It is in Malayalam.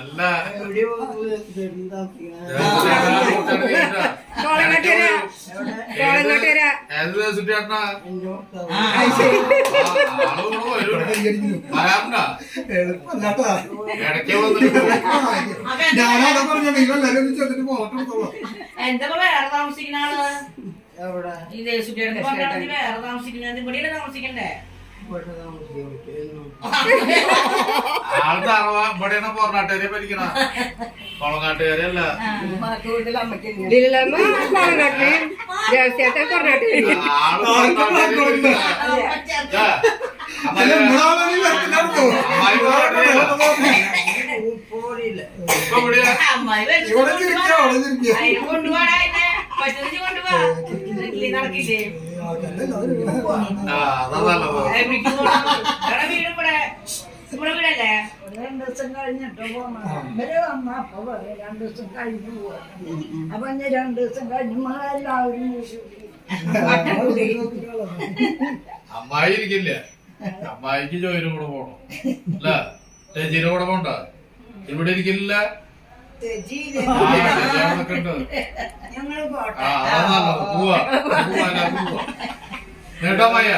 നല്ല സുറ്റിയേട്ടനാ ഇടയ്ക്ക് വന്നിട്ട് എന്താ വേറെ താമസിക്കുന്ന ആള് ഈ ദേശുട്ടിയുടെ വേറെ താമസിക്കുന്നത് ഇവിടെ താമസിക്കണ്ടേ ആള് തറവാ ഇവിടെയാണ് പോർണാട്ടുകാരെ പഠിക്കണ കൊളങ്ങാട്ടുകാരല്ല കൊണ്ടുപോടാ കൊണ്ടുപോവാ നടക്കില്ലേ വീട് ഇവിടെ വീടല്ലേ 2 ദിവസം കഴിഞ്ഞിട്ട് പോണ അപ്പൊ പറയും 2 ദിവസം കഴിഞ്ഞ് പോവാ അപ്പൊ 2 ദിവസം കഴിഞ്ഞ് എല്ലാവരും അമ്മായി ഇരിക്കില്ല അമ്മായിക്ക് ജോയിനും കൂടെ പോണം അല്ല ചേച്ചിയുടെ കൂടെ പോണ്ട ഇവിടെ ഇരിക്കില്ല ഞങ്ങള് പോട്ടെ പോവാ പോവാ കേട്ടോ അമ്മയ്യ